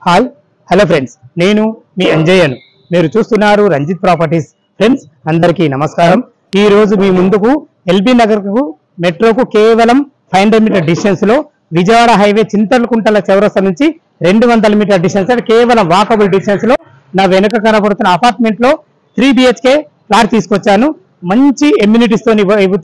Hi hello friends, నేను మీ అంజయ్యను. మీరు చూస్తున్నారు రంజిత్ ప్రాపర్టీస్. ఫ్రెండ్స్ అందరికీ నమస్కారం. ఈ రోజు మీ ముందుకు ఎల్బీ నగర్ కు మెట్రోకు కేవలం 500 మీటర్ డిస్టెన్స్ లో విజయవాడ హైవే చింతలకుంటల చౌరస్తా నుంచి 200 మీటర్ డిస్టెన్స్ కేవలం వాకబుల్ డిస్టెన్స్ లో నా వెనుక కనబడుతున్న అపార్ట్మెంట్ లో 3 BHK ఫ్లాట్ తీసుకొచ్చాను. మంచి ఎమ్యూనిటీస్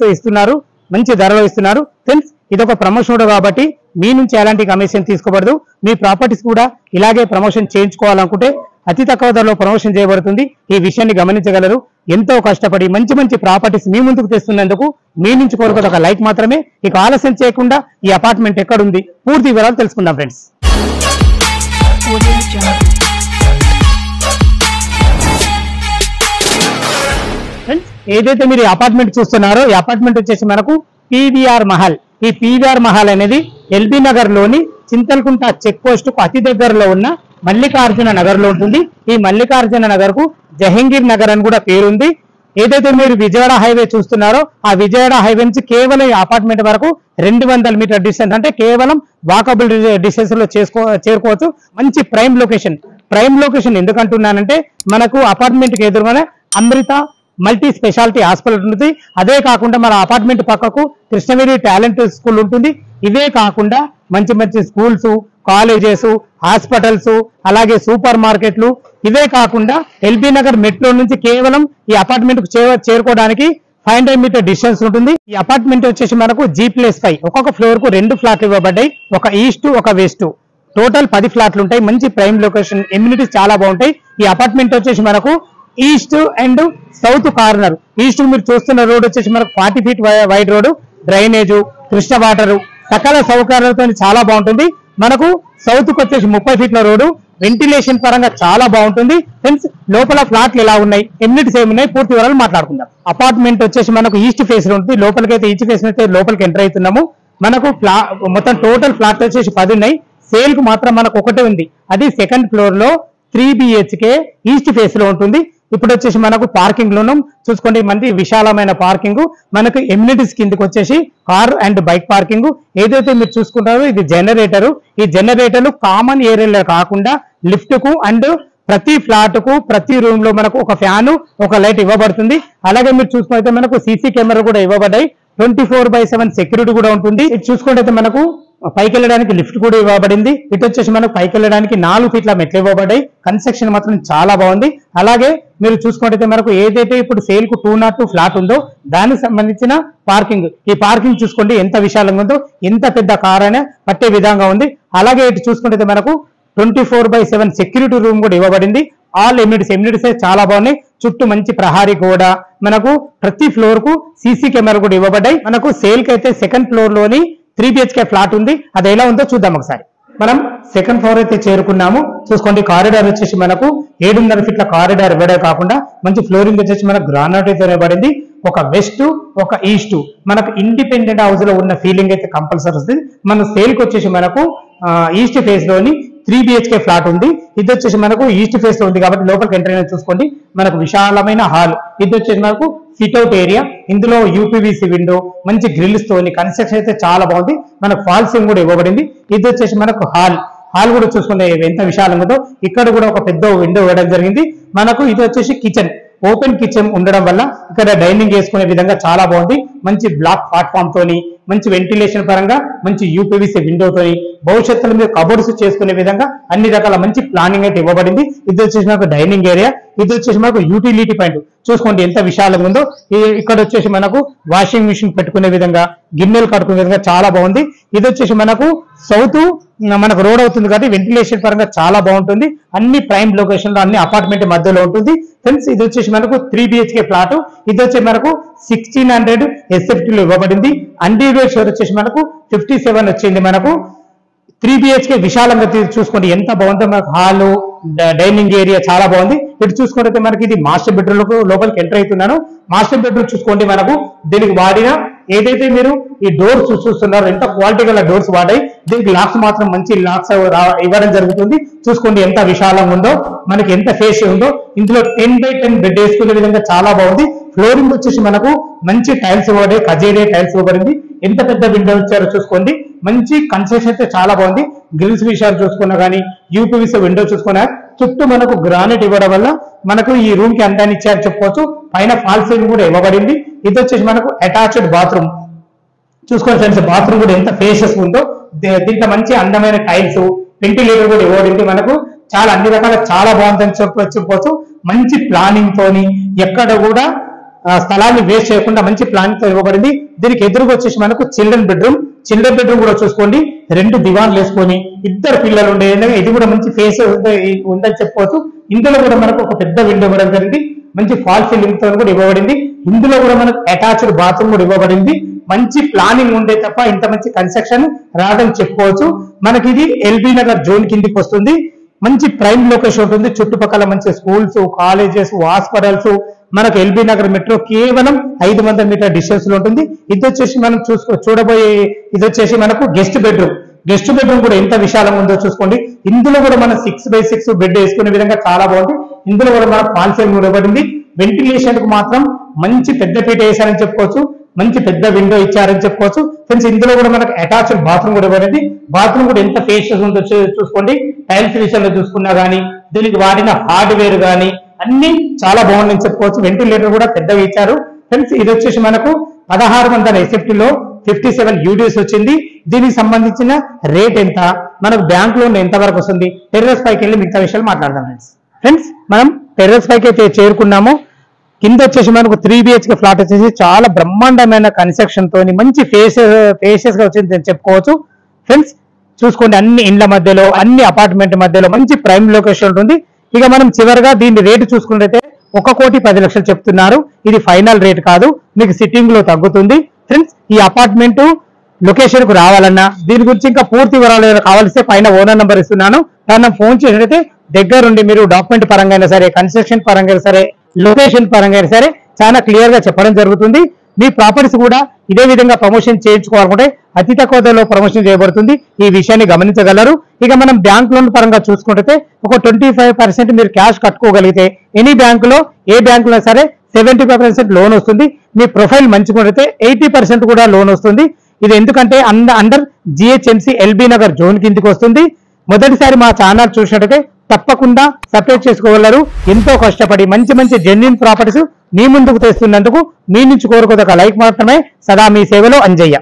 తో ఇస్తున్నారు, మంచి ధరలో ఇస్తున్నారు. ఫ్రెండ్స్ ఇది ఒక ప్రమోషన్ కాబట్టి మీ నుంచి ఎలాంటి కమిషన్ తీసుకోబడదు. మీ ప్రాపర్టీస్ కూడా ఇలాగే ప్రమోషన్ చేయించుకోవాలనుకుంటే అతి తక్కువ ధరలో ప్రమోషన్ చేయబడుతుంది. ఈ విషయాన్ని గమనించగలరు. ఎంతో కష్టపడి మంచి మంచి ప్రాపర్టీస్ మీ ముందుకు తెస్తున్నందుకు మీ నుంచి కోరుకోదు ఒక లైక్ మాత్రమే. ఇక ఆలస్యం చేయకుండా ఈ అపార్ట్మెంట్ ఎక్కడుంది పూర్తి వివరాలు తెలుసుకుందాం ఫ్రెండ్స్. ఫ్రెండ్స్ ఏదైతే మీరు ఈ అపార్ట్మెంట్ చూస్తున్నారో ఈ అపార్ట్మెంట్ వచ్చేసి మనకు PVR మహల్. ఈ PVR మహల్ అనేది ఎల్బీ నగర్ లోని చింతలకుంట చెక్ పోస్ట్ కు అతి దగ్గరలో ఉన్న మల్లికార్జున నగర్ లో ఉంటుంది. ఈ మల్లికార్జున నగర్ కు జహంగీర్ నగర్ అని కూడా పేరుంది. ఏదైతే మీరు విజయవాడ హైవే చూస్తున్నారో ఆ విజయవాడ హైవే నుంచి కేవలం ఈ అపార్ట్మెంట్ వరకు 200 మీటర్ డిస్టెన్స్, అంటే కేవలం వాకబుల్ డిస్టెన్స్ లో చేరుకోవచ్చు. మంచి ప్రైమ్ లొకేషన్ ఎందుకంటున్నానంటే మనకు అపార్ట్మెంట్ కి ఎదురుగానే అమృత మల్టీ స్పెషాలిటీ హాస్పిటల్ ఉంటుంది. అదే కాకుండా మన అపార్ట్మెంట్ పక్కకు కృష్ణవేణి టాలెంట్ స్కూల్ ఉంటుంది. ఇవే కాకుండా మంచి మంచి స్కూల్స్, కాలేజెస్, హాస్పిటల్స్, అలాగే సూపర్ మార్కెట్లు. ఇవే కాకుండా ఎల్బీ నగర్ మెట్రో నుంచి కేవలం ఈ అపార్ట్మెంట్ కు చేరుకోవడానికి 500 మీటర్ డిస్టెన్స్ ఉంటుంది. ఈ అపార్ట్మెంట్ వచ్చేసి మనకు G+5. ఒక్కొక్క ఫ్లోర్ కు 2 ఫ్లాట్లు ఇవ్వబడ్డాయి, ఒక ఈస్ట్ ఒక వెస్ట్. టోటల్ 10 ఫ్లాట్లు ఉంటాయి. మంచి ప్రైమ్ లొకేషన్, ఎమ్యూనిటీస్ చాలా బాగుంటాయి. ఈ అపార్ట్మెంట్ వచ్చేసి మనకు east and south corner. East మీరు చూస్తున్న రోడ్ వచ్చేసి మనకు 40 feet wide road, drainage, Krishna water, సకల సౌకర్యాలతో చాలా బాగుంటుంది. మనకు సౌత్ కు వచ్చేసి 30 ఫీట్ల రోడ్డు, వెంటిలేషన్ పరంగా చాలా బాగుంటుంది. ఫ్రెండ్స్ లోపల ఫ్లాట్లు ఎలా ఉన్నాయి, ఎమ్యూనిటీస్ ఏమున్నాయి, పూర్తి వివరాలు మాట్లాడుకుందాం. అపార్ట్మెంట్ వచ్చేసి మనకు ఈస్ట్ ఫేస్ లో ఉంటుంది. లోపలికైతే ఈస్ట్ ఫేస్ అయితే లోపలికి ఎంటర్ అవుతున్నాము. మనకు మొత్తం టోటల్ ఫ్లాట్ వచ్చేసి 10 ఉన్నాయి. సేల్ కు మాత్రం మనకు ఒకటే ఉంది, అది సెకండ్ ఫ్లోర్ లో 3 BHK ఈస్ట్ ఫేస్ లో ఉంటుంది. ఇప్పుడు వచ్చేసి మనకు పార్కింగ్ లోను చూసుకోండి, మంచి విశాలమైన పార్కింగ్. మనకు ఎమ్యూనిటీస్ కిందకి వచ్చేసి కార్ అండ్ బైక్ పార్కింగ్. ఏదైతే మీరు చూసుకుంటారో ఇది జనరేటర్. ఈ జనరేటర్లు కామన్ ఏరియాలో కాకుండా లిఫ్ట్ కు అండ్ ప్రతి ఫ్లాట్ కు ప్రతి రూమ్ లో మనకు ఒక ఫ్యాను, ఒక లైట్ ఇవ్వబడుతుంది. అలాగే మీరు చూసుకుంటే మనకు CC కెమెరా కూడా ఇవ్వబడ్డాయి. 24/7 సెక్యూరిటీ కూడా ఉంటుంది. ఇది చూసుకుంటే మనకు పైకి వెళ్ళడానికి లిఫ్ట్ కూడా ఇవ్వబడింది. ఇటు వచ్చేసి మనకు పైకి వెళ్ళడానికి 4 ఫీట్ల మెట్లు ఇవ్వబడ్డాయి. కన్స్ట్రక్షన్ మాత్రం చాలా బాగుంది. అలాగే మీరు చూసుకుంటే మనకు ఏదైతే ఇప్పుడు సేల్ కు 202 ఫ్లాట్ ఉందో దానికి సంబంధించిన పార్కింగ్. ఈ పార్కింగ్ చూసుకోండి ఎంత విశాలంగా ఉందో, ఎంత పెద్ద కార్ అయినా పట్టే విధంగా ఉంది. అలాగే ఇటు చూసుకుంటే మనకు 24/7 సెక్యూరిటీ రూమ్ కూడా ఇవ్వబడింది. ఆల్ ఎమ్యూనిటీస్ చాలా బాగున్నాయి. చుట్టూ మంచి ప్రహారీ గోడ, మనకు ప్రతి ఫ్లోర్ కు CC కెమెరా కూడా ఇవ్వబడ్డాయి. మనకు సేల్ కి అయితే సెకండ్ ఫ్లోర్ లోని 3 BHK ఫ్లాట్ ఉంది. అది ఎలా ఉందో చూద్దాం ఒకసారి. మనం సెకండ్ ఫ్లోర్ అయితే చేరుకున్నాము. చూసుకోండి కారిడార్ వచ్చేసి మనకు 7.5 ఫీట్ల కారిడార్ ఇవ్వడే కాకుండా మంచి ఫ్లోరింగ్ వచ్చేసి మనకు గ్రానైట్ అయితే ఇవ్వబడింది. ఒక వెస్ట్ ఒక ఈస్ట్, మనకు ఇండిపెండెంట్ హౌస్ లో ఉన్న ఫీలింగ్ అయితే కంపల్సరీ వస్తుంది. మన సేల్ కి వచ్చేసి మనకు ఈస్ట్ ఫేస్ లోని 3 BHK ఫ్లాట్ ఉంది. ఇది వచ్చేసి మనకు ఈస్ట్ ఫేస్ లో ఉంది కాబట్టి లోపలికి ఎంటర్ అయినా చూసుకోండి మనకు విశాలమైన హాల్. ఇది వచ్చేసి మనకు సిట్అవుట్ ఏరియా. ఇందులో UPVC విండో, మంచి గ్రిల్స్ తోని కన్స్ట్రక్షన్ అయితే చాలా బాగుంది. మనకు ఫాల్ సీలింగ్ కూడా ఇవ్వబడింది. ఇది వచ్చేసి మనకు హాల్ కూడా చూసుకుంటే ఎంత విశాలంగా ఉందో. ఇక్కడ కూడా ఒక పెద్ద విండో ఇవ్వడం జరిగింది. మనకు ఇది వచ్చేసి కిచెన్, ఓపెన్ కిచెన్ ఉండడం వల్ల ఇక్కడ డైనింగ్ చేసుకునే విధంగా చాలా బాగుంది. మంచి బ్లాక్ ప్లాట్ఫామ్ తోని, మంచి వెంటిలేషన్ పరంగా మంచి UPVC విండోతోని, భవిష్యత్తులో మీరు కబోర్డ్స్ చేసుకునే విధంగా అన్ని రకాల మంచి ప్లానింగ్ అయితే ఇవ్వబడింది. ఇది వచ్చేసి మనకు డైనింగ్ ఏరియా. ఇది వచ్చేసి మనకు యూటిలిటీ పాయింట్. చూసుకోండి ఎంత విశాలంగా ఉందో. ఇక్కడ వచ్చేసి మనకు వాషింగ్ మిషన్ పెట్టుకునే విధంగా, గిన్నెలు కట్టుకునే విధంగా చాలా బాగుంది. ఇది వచ్చేసి మనకు సౌత్ మనకు రోడ్ అవుతుంది కాబట్టి వెంటిలేషన్ పరంగా చాలా బాగుంటుంది. అన్ని ప్రైమ్ లొకేషన్ లో, అన్ని అపార్ట్మెంట్ మధ్యలో ఉంటుంది. ఫ్రెండ్స్ ఇది వచ్చేసి మనకు 3 BHK ఫ్లాట్. ఇది వచ్చి మనకు 1600 SFT లో ఇవ్వబడింది. ఇంటీరియర్ షేర్ వచ్చేసి మనకు 57 వచ్చింది. మనకు 3 BHK విశాలంగా చూసుకోండి ఎంత బాగుందో. మనకు హాల్, డైనింగ్ ఏరియా చాలా బాగుంది. ఇటు చూసుకుంటే మనకి ఇది మాస్టర్ బెడ్రూమ్ లోపలికి ఎంటర్ అవుతున్నాను. మాస్టర్ బెడ్రూమ్ చూసుకోండి మనకు దీనికి వాడిన ఏదైతే మీరు ఈ డోర్స్ చూస్తున్నారు ఎంత క్వాలిటీ గల డోర్స్ వాడాయి. దీనికి లాక్స్ మాత్రం మంచి లాక్స్ ఇవ్వడం జరుగుతుంది. చూసుకోండి ఎంత విశాలంగా ఉందో, మనకి ఎంత ఫేస్ ఉందో. ఇందులో 10x10 బెడ్ వేసుకునే విధంగా చాలా బాగుంది. ఫ్లోరింగ్ వచ్చేసి మనకు మంచి టైల్స్ ఇవ్వబడి, కజేరియా టైల్స్ ఇవ్వబడింది. ఎంత పెద్ద విండో ఇచ్చారో చూసుకోండి. మంచి కన్స్ట్రక్షన్ అయితే చాలా బాగుంది. గ్రిల్స్ విషయాలు చూసుకున్నా కానీ, యూపీవీసీ విండో చూసుకున్నా, చుట్టూ మనకు గ్రానైట్ ఇవ్వడం వల్ల మనకు ఈ రూమ్ కి అందాన్ని ఇచ్చారని చెప్పుకోవచ్చు. పైన ఫాల్ సీలింగ్ కూడా ఇవ్వబడింది. ఇది వచ్చేసి మనకు అటాచ్డ్ బాత్రూమ్ చూసుకోండి ఫ్రెండ్స్. బాత్రూమ్ కూడా ఎంత ఫేషియస్ ఉందో, దీంట్లో మంచి అందమైన టైల్స్, వెంటిలేటర్ కూడా ఇవ్వబడింది. మనకు చాలా అన్ని రకాల చాలా బాగుందని చెప్పుకోవచ్చు. మంచి ప్లానింగ్ తోని ఎక్కడ కూడా స్థలాన్ని వేస్ట్ చేయకుండా మంచి ప్లానింగ్ తో ఇవ్వబడింది. దీనికి ఎదురుగా వచ్చేసి మనకు చిల్డ్రన్ బెడ్రూమ్ కూడా చూసుకోండి. 2 దివాన్లు వేసుకొని 2 పిల్లలు ఉండే ఇది కూడా మంచి ఫేస్ ఉందని చెప్పుకోవచ్చు. ఇందులో కూడా మనకు ఒక పెద్ద విండో ఇవ్వడం జరిగింది. మంచి ఫాల్ సీలింగ్ తో కూడా ఇవ్వబడింది. ఇందులో కూడా మనకు అటాచ్డ్ బాత్రూమ్ కూడా ఇవ్వబడింది. మంచి ప్లానింగ్ ఉండే తప్ప ఇంత మంచి కన్స్ట్రక్షన్ రాదని చెప్పుకోవచ్చు. మనకి ఇది ఎల్బీ నగర్ జోన్ కిందికి వస్తుంది. మంచి ప్రైమ్ లొకేషన్ ఉంటుంది. చుట్టుపక్కల మంచి స్కూల్స్, కాలేజెస్, హాస్పిటల్స్, మనకు ఎల్బీ నగర్ మెట్రో కేవలం 500 మీటర్ డిస్టెన్స్ లో ఉంటుంది. ఇది వచ్చేసి మనం చూడబోయే ఇది వచ్చేసి మనకు గెస్ట్ బెడ్రూమ్ కూడా ఎంత విశాలంగా ఉందో చూసుకోండి. ఇందులో కూడా మనం 6x6 బెడ్ వేసుకునే విధంగా చాలా బాగుంది. ఇందులో కూడా మనకు ఫాల్ సీలింగ్ ఇవ్వబడింది. వెంటిలేషన్ కు మాత్రం మంచి పెద్ద పీట వేశారని చెప్పుకోవచ్చు. మంచి పెద్ద విండో ఇచ్చారని చెప్పుకోవచ్చు ఫ్రెండ్స్. ఇందులో కూడా మనకు అటాచ్డ్ బాత్రూమ్ కూడా ఇవ్వబడింది. బాత్రూమ్ కూడా ఎంత ఫేషియస్ ఉందో చూసుకోండి. టైల్స్ విషయంలో చూసుకున్నా గానీ, దీనికి వాడిన హార్డ్వేర్ గానీ అన్ని చాలా బాగుందని చెప్పుకోవచ్చు. వెంటిలేటర్ కూడా పెద్దగా ఇచ్చారు ఫ్రెండ్స్. ఇది వచ్చేసి మనకు 1600 SFT లో 57 యూడిఎస్ వచ్చింది. దీనికి సంబంధించిన రేట్ ఎంత, మనకు బ్యాంక్ లోన్ ఎంత వరకు వస్తుంది, టెర్రస్ పైకి వెళ్ళి మిగతా విషయాలు మాట్లాడదాం ఫ్రెండ్స్. మనం టెర్రస్ పైకి అయితే చేరుకున్నాము. కింద వచ్చేసి మనకు 3 BHK ఫ్లాట్ వచ్చేసి చాలా బ్రహ్మాండమైన కన్స్ట్రక్షన్ తోని మంచి ఫేషియస్ గా వచ్చింది అని చెప్పుకోవచ్చు ఫ్రెండ్స్. చూసుకోండి, అన్ని ఇండ్ల మధ్యలో, అన్ని అపార్ట్మెంట్ మధ్యలో మంచి ప్రైమ్ లొకేషన్ ఉంటుంది. ఇక మనం చివరిగా దీని రేటు చూసుకుంటే 1,10,00,000 చెప్తున్నారు. ఇది ఫైనల్ రేట్ కాదు, మీకు సిట్టింగ్ లో తగ్గుతుంది ఫ్రెండ్స్. ఈ అపార్ట్మెంట్ లొకేషన్ కు రావాలన్నా, దీని గురించి ఇంకా పూర్తి వివరాలు కావాల్సి పైన ఓనర్ నెంబర్ ఇస్తున్నాను. దాన్ని ఫోన్ చేసినట్లయితే దగ్గరుండి మీరు డాక్యుమెంట్ పరంగా అయినా సరే, కన్స్ట్రక్షన్ పరంగా అయినా సరే, లొకేషన్ పరంగా అయినా సరే చాలా క్లియర్ గా చెప్పడం జరుగుతుంది. మీ ప్రాపర్టీస్ కూడా ఇదే విధంగా ప్రమోషన్ చేయించుకోవాలనుకుంటే అతి తక్కువ ధరలో ప్రమోషన్ చేయబడుతుంది. ఈ విషయాన్ని గమనించగలరు. ఇక మనం బ్యాంక్ లోన్ పరంగా చూసుకుంటే ఒక 25% మీరు క్యాష్ కట్టుకోగలిగితే ఎనీ బ్యాంకులో, ఏ బ్యాంకులో సరే 75% లోన్ వస్తుంది. మీ ప్రొఫైల్ మంచిగా 80% కూడా లోన్ వస్తుంది. ఇది ఎందుకంటే under GHMC LB Nagar zone కిందికి వస్తుంది. మొదటిసారి మా ఛానల్ చూసినట్టయితే తప్పకుండా సబ్స్క్రైబ్ చేసుకోగలరు. ఎంతో కష్టపడి మంచి జెన్యూన్ ప్రాపర్టీస్ మీ ముందుకు తెస్తున్నందుకు మీ నుంచి కోరుకోదొక లైక్ మాత్రమే. సదా మీ సేవలో అంజయ్య.